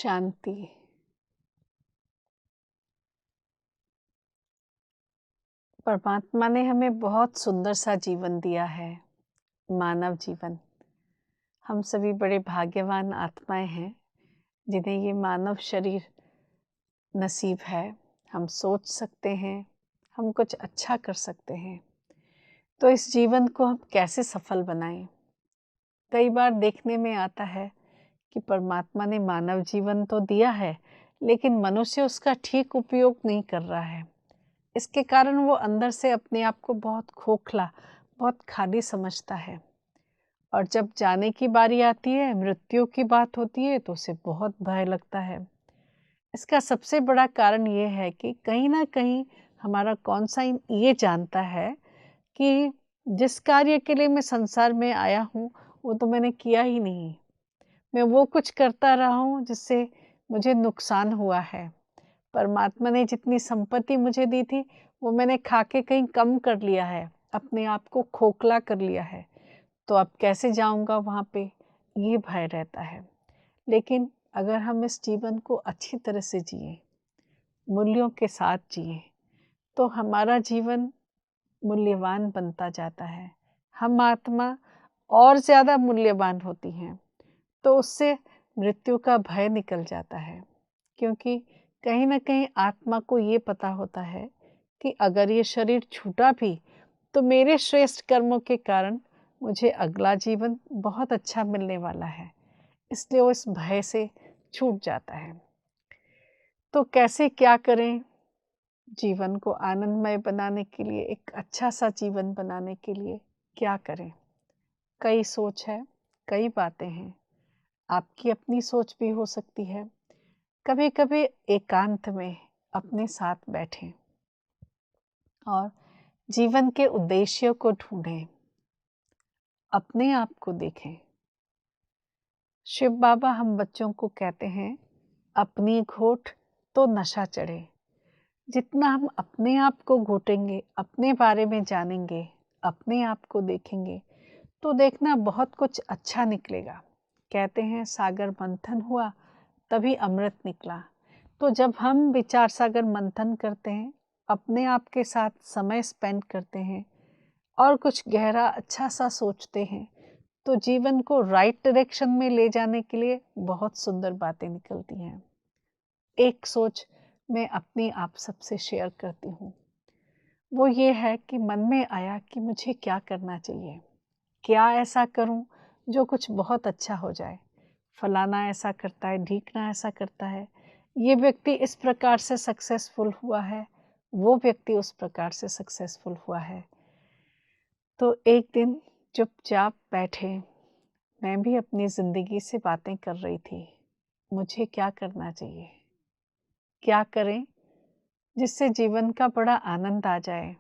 शांति। परमात्मा ने हमें बहुत सुंदर सा जीवन दिया है, मानव जीवन। हम सभी बड़े भाग्यवान आत्माएं हैं जिन्हें ये मानव शरीर नसीब है। हम सोच सकते हैं, हम कुछ अच्छा कर सकते हैं। तो इस जीवन को हम कैसे सफल बनाएं? कई बार देखने में आता है कि परमात्मा ने मानव जीवन तो दिया है, लेकिन मनुष्य उसका ठीक उपयोग नहीं कर रहा है। इसके कारण वो अंदर से अपने आप को बहुत खोखला, बहुत खाली समझता है। और जब जाने की बारी आती है, मृत्यु की बात होती है, तो उसे बहुत भय लगता है। इसका सबसे बड़ा कारण ये है कि कहीं ना कहीं हमारा कॉन्साइन ये जानता है कि जिस कार्य के लिए मैं संसार में आया हूँ, वो तो मैंने किया ही नहीं। मैं वो कुछ करता रहा हूँ जिससे मुझे नुकसान हुआ है। परमात्मा ने जितनी संपत्ति मुझे दी थी, वो मैंने खा के कहीं कम कर लिया है, अपने आप को खोखला कर लिया है। तो अब कैसे जाऊंगा वहाँ पे, ये भय रहता है। लेकिन अगर हम इस जीवन को अच्छी तरह से जिए, मूल्यों के साथ जिए, तो हमारा जीवन मूल्यवान बनता जाता है। हम आत्मा और ज़्यादा मूल्यवान होती हैं। तो उससे मृत्यु का भय निकल जाता है, क्योंकि कहीं ना कहीं आत्मा को ये पता होता है कि अगर ये शरीर छूटा भी, तो मेरे श्रेष्ठ कर्मों के कारण मुझे अगला जीवन बहुत अच्छा मिलने वाला है। इसलिए वो इस भय से छूट जाता है। तो कैसे क्या करें? जीवन को आनंदमय बनाने के लिए, एक अच्छा सा जीवन बनाने के लिए क्या करें? कई सोच है, कई बातें हैं। आपकी अपनी भी हो सकती है। कभी कभी एकांत में अपने साथ बैठें और जीवन के उद्देश्य को ढूंढें, अपने आप को देखें। शिव बाबा हम बच्चों को कहते हैं, अपनी घोट तो नशा चढ़े। जितना हम अपने आप को घोटेंगे, अपने बारे में जानेंगे, अपने आप को देखेंगे, तो देखना बहुत कुछ अच्छा निकलेगा। कहते हैं सागर मंथन हुआ तभी अमृत निकला। तो जब हम विचार सागर मंथन करते हैं, अपने आप के साथ समय स्पेंड करते हैं और कुछ गहरा अच्छा सा सोचते हैं, तो जीवन को राइट डायरेक्शन में ले जाने के लिए बहुत सुंदर बातें निकलती हैं। एक सोच मैं अपनी आप सबसे शेयर करती हूँ। वो ये है कि मन में आया कि मुझे क्या करना चाहिए, क्या ऐसा करूं जो कुछ बहुत अच्छा हो जाए। फलाना ऐसा करता है, ढीकना ऐसा करता है, ये व्यक्ति इस प्रकार से सक्सेसफुल हुआ है, वो व्यक्ति उस प्रकार से सक्सेसफुल हुआ है। तो एक दिन चुपचाप बैठे, मैं भी अपनी ज़िंदगी से बातें कर रही थी। मुझे क्या करना चाहिए, क्या करें जिससे जीवन का बड़ा आनंद आ जाए।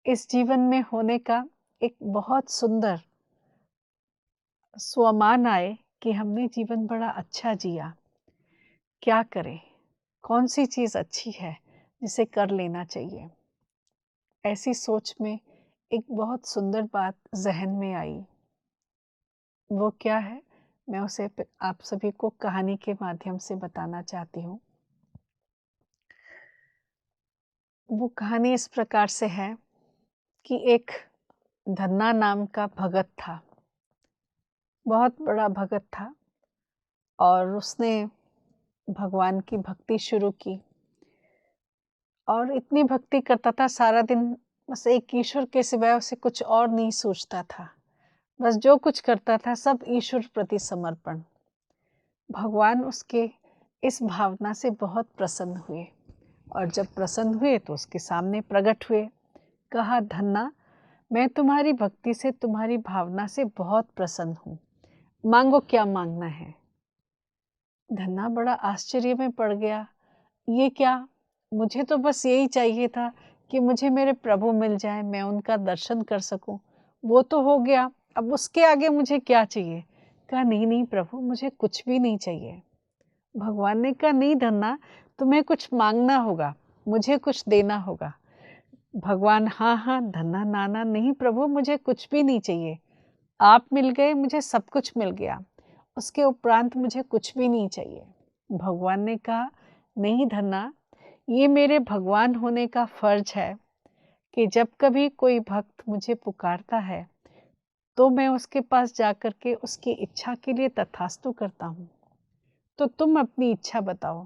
इस जीवन में होने का एक बहुत सुंदर स्वमान आए कि हमने जीवन बड़ा अच्छा जिया। क्या करें, कौन सी चीज़ अच्छी है जिसे कर लेना चाहिए। ऐसी सोच में एक बहुत सुंदर बात जहन में आई। वो क्या है, मैं उसे आप सभी को कहानी के माध्यम से बताना चाहती हूँ। वो कहानी इस प्रकार से है कि एक धन्ना नाम का भगत था, बहुत बड़ा भगत था, और उसने भगवान की भक्ति शुरू की और इतनी भक्ति करता था, सारा दिन बस एक ईश्वर के सिवाय उसे कुछ और नहीं सोचता था। बस जो कुछ करता था सब ईश्वर प्रति समर्पण। भगवान उसके इस भावना से बहुत प्रसन्न हुए, और जब प्रसन्न हुए तो उसके सामने प्रकट हुए। कहा, धन्ना, मैं तुम्हारी भक्ति से, तुम्हारी भावना से बहुत प्रसन्न हूँ, मांगो क्या मांगना है। धन्ना बड़ा आश्चर्य में पड़ गया, ये क्या, मुझे तो बस यही चाहिए था कि मुझे मेरे प्रभु मिल जाए, मैं उनका दर्शन कर सकूं, वो तो हो गया, अब उसके आगे मुझे क्या चाहिए। कहा, नहीं नहीं प्रभु, मुझे कुछ भी नहीं चाहिए। भगवान ने कहा, नहीं धन्ना, तुम्हें कुछ मांगना होगा, मुझे कुछ देना होगा। भगवान, हाँ हाँ धन्ना, नाना, नहीं प्रभु, मुझे कुछ भी नहीं चाहिए, आप मिल गए, मुझे सब कुछ मिल गया। उसके उपरांत मुझे कुछ भी नहीं चाहिए। भगवान ने कहा, नहीं धन्ना, ये मेरे भगवान होने का फर्ज है कि जब कभी कोई भक्त मुझे पुकारता है तो मैं उसके पास जाकर के उसकी इच्छा के लिए तथास्तु करता हूँ। तो तुम अपनी इच्छा बताओ।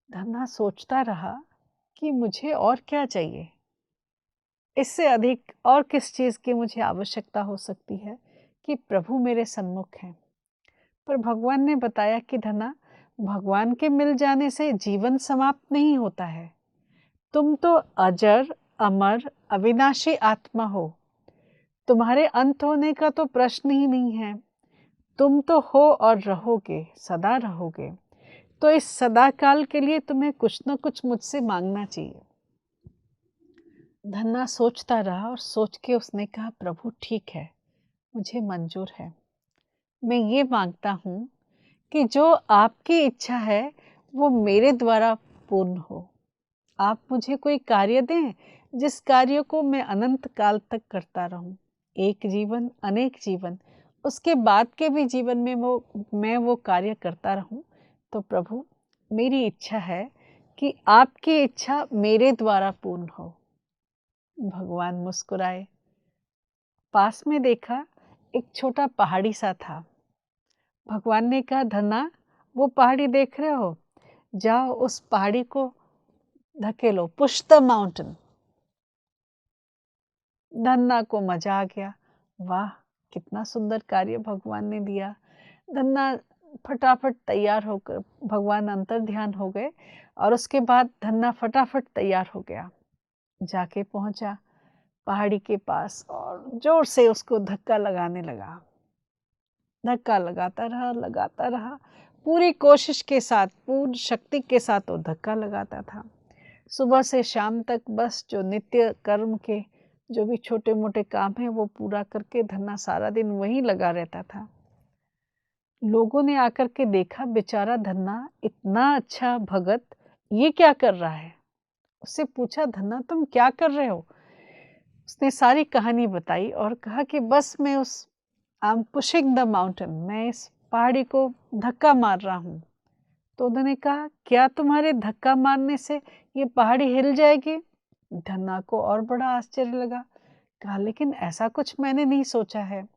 धन्ना सोचता रहा कि मुझे और क्या चाहिए, इससे अधिक और किस चीज़ की मुझे आवश्यकता हो सकती है कि प्रभु मेरे सम्मुख हैं। पर भगवान ने बताया कि धन्ना, भगवान के मिल जाने से जीवन समाप्त नहीं होता है। तुम तो अजर, अमर, अविनाशी आत्मा हो। तुम्हारे अंत होने का तो प्रश्न ही नहीं है। तुम तो हो और रहोगे, सदा रहोगे। तो इस सदा काल के लिए तुम्हें कुछ न कुछ मुझसे मांगना चाहिए। धन्ना सोचता रहा और सोच के उसने कहा, प्रभु ठीक है, मुझे मंजूर है। मैं ये मांगता हूँ कि जो आपकी इच्छा है वो मेरे द्वारा पूर्ण हो। आप मुझे कोई कार्य दें जिस कार्य को मैं अनंत काल तक करता रहूं। एक जीवन, अनेक जीवन, उसके बाद के भी जीवन में मैं वो कार्य करता रहूं। तो प्रभु, मेरी इच्छा है कि आपकी इच्छा मेरे द्वारा पूर्ण हो। भगवान मुस्कुराए। पास में देखा, एक छोटा पहाड़ी सा था। भगवान ने कहा, धन्ना, वो पहाड़ी देख रहे हो, जाओ उस पहाड़ी को धकेलो, पुश द माउंटेन। धन्ना को मजा आ गया। वाह, कितना सुंदर कार्य भगवान ने दिया। धन्ना फटाफट तैयार होकर, भगवान अंतर ध्यान हो गए और उसके बाद धन्ना फटाफट तैयार हो गया। जाके पहुंचा पहाड़ी के पास और जोर से उसको धक्का लगाने लगा। धक्का लगाता रहा, पूरी कोशिश के साथ, पूरी शक्ति के साथ वो धक्का लगाता था। सुबह से शाम तक बस जो नित्य कर्म के जो भी छोटे मोटे काम हैं वो पूरा करके धन्ना सारा दिन वहीं लगा रहता था। लोगों ने आकर के देखा, बेचारा धन्ना इतना अच्छा भगत, ये क्या कर रहा है। उससे पूछा, धन्ना तुम क्या कर रहे हो। उसने सारी कहानी बताई और कहा कि बस मैं I am pushing the mountain, मैं इस पहाड़ी को धक्का मार रहा हूँ। तो उन्होंने कहा, क्या तुम्हारे धक्का मारने से ये पहाड़ी हिल जाएगी। धन्ना को और बड़ा आश्चर्य लगा। कहा, लेकिन ऐसा कुछ मैंने नहीं सोचा है।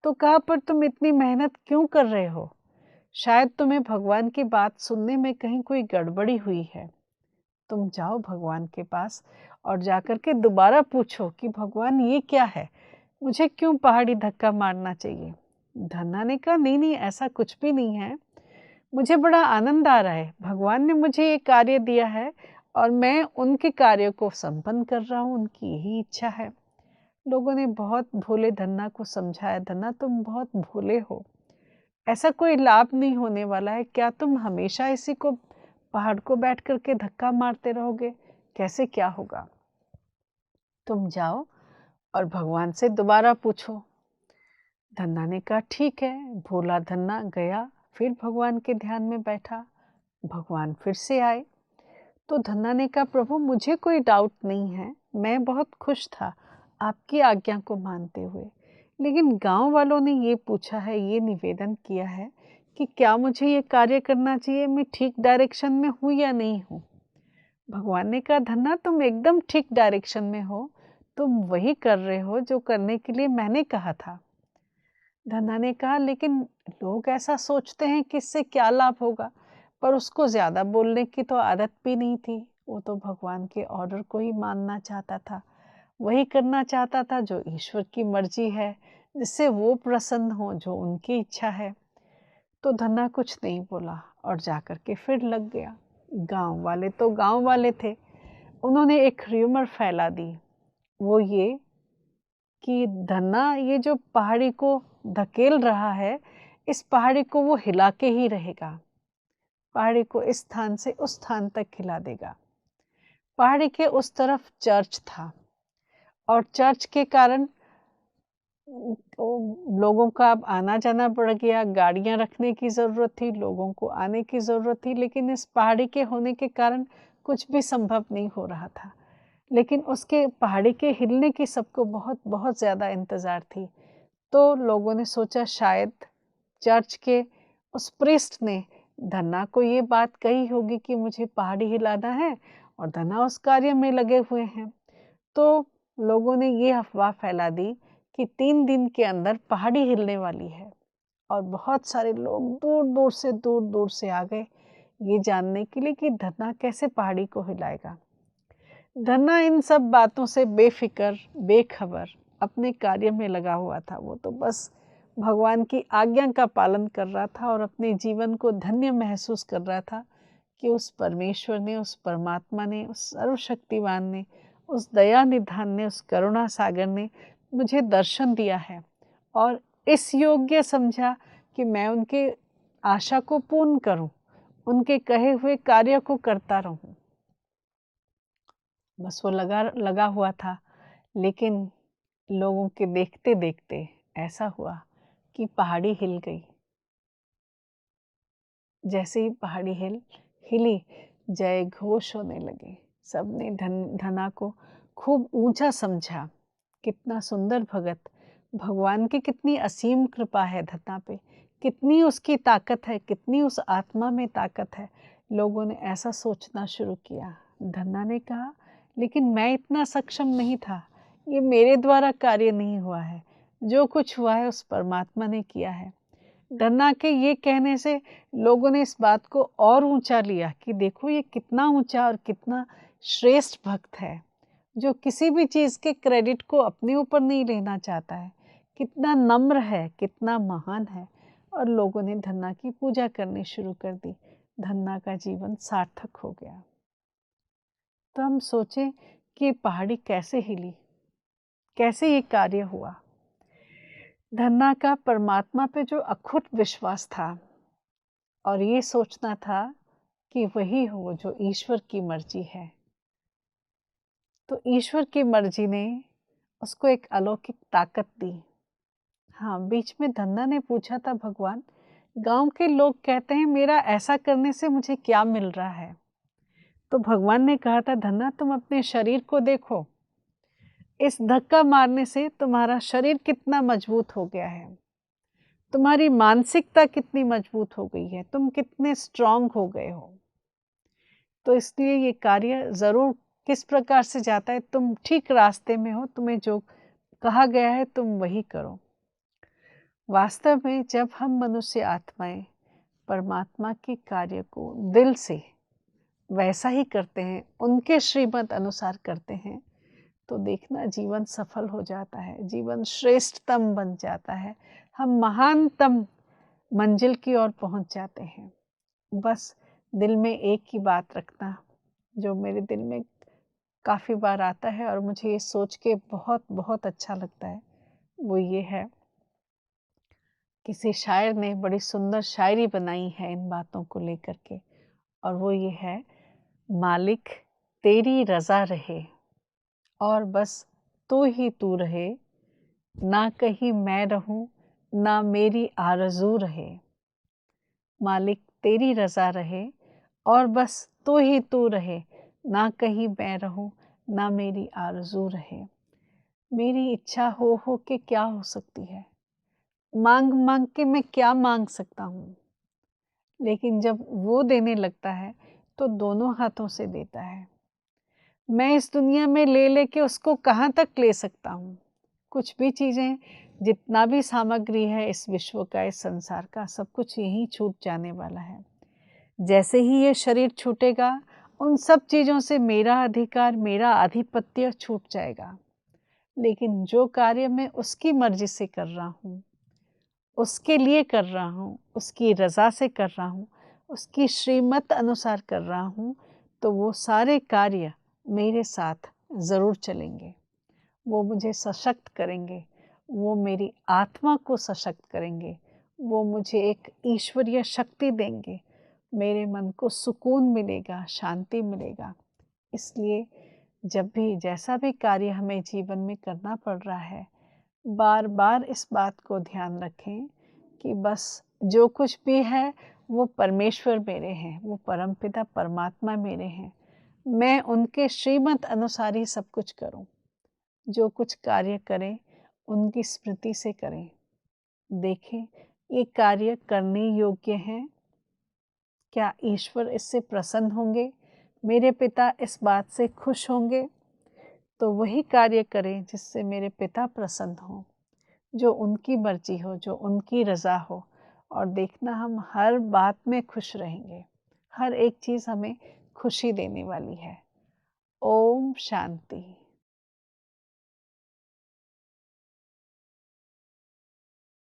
तो कहा, पर तुम इतनी मेहनत क्यों कर रहे हो। शायद तुम्हें भगवान की बात सुनने में कहीं कोई गड़बड़ी हुई है। तुम जाओ भगवान के पास और जाकर के दोबारा पूछो कि भगवान ये क्या है, मुझे क्यों पहाड़ी धक्का मारना चाहिए। धन्ना ने कहा, नहीं नहीं, ऐसा कुछ भी नहीं है, मुझे बड़ा आनंद आ रहा है। भगवान ने मुझे ये कार्य दिया है और मैं उनके कार्य को संपन्न कर रहा हूँ, उनकी यही इच्छा है। लोगों ने बहुत भोले धन्ना को समझाया, धन्ना तुम बहुत भोले हो, ऐसा कोई लाभ नहीं होने वाला है। क्या तुम हमेशा इसी को, पहाड़ को बैठ करके धक्का मारते रहोगे, कैसे क्या होगा। तुम जाओ और भगवान से दोबारा पूछो। धन्ना ने कहा, ठीक है। भोला धन्ना गया, फिर भगवान के ध्यान में बैठा। भगवान फिर से आए। तो धन्ना ने कहा, प्रभु मुझे कोई डाउट नहीं है, मैं बहुत खुश था आपकी आज्ञा को मानते हुए, लेकिन गांव वालों ने ये पूछा है, ये निवेदन किया है कि क्या मुझे ये कार्य करना चाहिए, मैं ठीक डायरेक्शन में हूँ या नहीं हूँ। भगवान ने कहा, धन्ना तुम एकदम ठीक डायरेक्शन में हो, तुम वही कर रहे हो जो करने के लिए मैंने कहा था। धन्ना ने कहा, लेकिन लोग ऐसा सोचते हैं कि इससे क्या लाभ होगा। पर उसको ज़्यादा बोलने की तो आदत भी नहीं थी। वो तो भगवान के ऑर्डर को ही मानना चाहता था, वही करना चाहता था जो ईश्वर की मर्जी है, जिससे वो प्रसन्न हो, जो उनकी इच्छा है। तो धन्ना कुछ नहीं बोला और जाकर के फिर लग गया। गांव वाले तो गांव वाले थे, उन्होंने एक र्यूमर फैला दी, वो ये कि धन्ना ये जो पहाड़ी को धकेल रहा है, इस पहाड़ी को वो हिला के ही रहेगा, पहाड़ी को इस स्थान से उस स्थान तक हिला देगा। पहाड़ी के उस तरफ चर्च था और चर्च के कारण लोगों का अब आना जाना बढ़ गया, गाड़ियां रखने की ज़रूरत थी, लोगों को आने की ज़रूरत थी, लेकिन इस पहाड़ी के होने के कारण कुछ भी संभव नहीं हो रहा था। लेकिन उसके पहाड़ी के हिलने की सबको बहुत बहुत ज़्यादा इंतज़ार थी। तो लोगों ने सोचा शायद चर्च के उस प्रीस्ट ने धन्ना को ये बात कही होगी कि मुझे पहाड़ी हिलाना है, और धन्ना उस कार्य में लगे हुए हैं। तो लोगों ने ये अफवाह फैला दी कि 3 दिन के अंदर पहाड़ी हिलने वाली है, और बहुत सारे लोग दूर दूर से आ गए ये जानने के लिए कि धन्ना कैसे पहाड़ी को हिलाएगा। धन्ना इन सब बातों से बेफिक्र बेखबर अपने कार्य में लगा हुआ था। वो तो बस भगवान की आज्ञा का पालन कर रहा था और अपने जीवन को धन्य महसूस कर रहा था कि उस परमेश्वर ने, उस परमात्मा ने, उस सर्वशक्तिवान ने, उस दया निधान ने, उस करुणा सागर ने मुझे दर्शन दिया है, और इस योग्य समझा कि मैं उनके आशा को पूर्ण करूं, उनके कहे हुए कार्य को करता रहूं। बस वो लगा हुआ था। लेकिन लोगों के देखते देखते ऐसा हुआ कि पहाड़ी हिल गई। जैसे ही पहाड़ी हिली, जय घोष होने लगे। सबने धना को खूब ऊंचा समझा। कितना सुंदर भगत, भगवान की कितनी असीम कृपा है धन्ना पे, कितनी उसकी ताकत है, कितनी उस आत्मा में ताकत है। लोगों ने ऐसा सोचना शुरू किया। धन्ना ने कहा, लेकिन मैं इतना सक्षम नहीं था, ये मेरे द्वारा कार्य नहीं हुआ है, जो कुछ हुआ है उस परमात्मा ने किया है। धन्ना के ये कहने से लोगों ने इस बात को और ऊंचा लिया कि देखो ये कितना ऊंचा और कितना श्रेष्ठ भक्त है, जो किसी भी चीज़ के क्रेडिट को अपने ऊपर नहीं लेना चाहता है, कितना नम्र है, कितना महान है। और लोगों ने धन्ना की पूजा करनी शुरू कर दी। धन्ना का जीवन सार्थक हो गया। तो हम सोचें कि पहाड़ी कैसे हिली, कैसे ये कार्य हुआ। धन्ना का परमात्मा पे जो अखुट विश्वास था, और ये सोचना था कि वही हो जो ईश्वर की मर्जी है। तो ईश्वर की मर्जी ने उसको एक अलौकिक ताकत दी। हाँ, बीच में धन्ना ने पूछा था, भगवान, गांव के लोग कहते हैं मेरा ऐसा करने से मुझे क्या मिल रहा है। तो भगवान ने कहा था, धन्ना तुम अपने शरीर को देखो, इस धक्का मारने से तुम्हारा शरीर कितना मजबूत हो गया है, तुम्हारी मानसिकता कितनी मजबूत हो गई है, तुम कितने स्ट्रांग हो गए हो। तो इसलिए ये कार्य ज़रूर किस प्रकार से जाता है, तुम ठीक रास्ते में हो, तुम्हें जो कहा गया है तुम वही करो। वास्तव में जब हम मनुष्य आत्माएं परमात्मा के कार्य को दिल से वैसा ही करते हैं, उनके श्रीमत अनुसार करते हैं, तो देखना जीवन सफल हो जाता है, जीवन श्रेष्ठतम बन जाता है, हम महानतम मंजिल की ओर पहुंच जाते हैं। बस दिल में एक ही बात रखना, जो मेरे दिल में काफ़ी बार आता है और मुझे ये सोच के बहुत बहुत अच्छा लगता है, वो ये है, किसी शायर ने बड़ी सुंदर शायरी बनाई है इन बातों को लेकर के, और वो ये है, मालिक तेरी रज़ा रहे और बस तू ही तू रहे, ना कहीं मैं रहूं ना मेरी आरज़ू रहे। मालिक तेरी रज़ा रहे और बस तू ही तू रहे, ना कहीं मैं रहूं ना मेरी आरज़ू रहे। मेरी इच्छा हो के क्या हो सकती है, मांग मांग के मैं क्या मांग सकता हूँ, लेकिन जब वो देने लगता है तो दोनों हाथों से देता है। मैं इस दुनिया में ले लेके उसको कहाँ तक ले सकता हूँ। कुछ भी चीज़ें, जितना भी सामग्री है इस विश्व का, इस संसार का, सब कुछ यहीं छूट जाने वाला है। जैसे ही ये शरीर छूटेगा, उन सब चीज़ों से मेरा अधिकार, मेरा आधिपत्य छूट जाएगा। लेकिन जो कार्य मैं उसकी मर्जी से कर रहा हूँ, उसके लिए कर रहा हूँ, उसकी रज़ा से कर रहा हूँ, उसकी श्रीमत अनुसार कर रहा हूँ, तो वो सारे कार्य मेरे साथ ज़रूर चलेंगे। वो मुझे सशक्त करेंगे, वो मेरी आत्मा को सशक्त करेंगे, वो मुझे एक ईश्वरीय शक्ति देंगे, मेरे मन को सुकून मिलेगा, शांति मिलेगा। इसलिए जब भी जैसा भी कार्य हमें जीवन में करना पड़ रहा है, बार बार इस बात को ध्यान रखें कि बस जो कुछ भी है वो परमेश्वर मेरे हैं, वो परमपिता परमात्मा मेरे हैं, मैं उनके श्रीमत अनुसार ही सब कुछ करूं। जो कुछ कार्य करें उनकी स्मृति से करें। देखें ये कार्य करने योग्य हैं? क्या ईश्वर इससे प्रसन्न होंगे? मेरे पिता इस बात से खुश होंगे? तो वही कार्य करें जिससे मेरे पिता प्रसन्न हों, जो उनकी मर्जी हो, जो उनकी रज़ा हो। और देखना हम हर बात में खुश रहेंगे। हर एक चीज़ हमें खुशी देने वाली है। ओम शांति।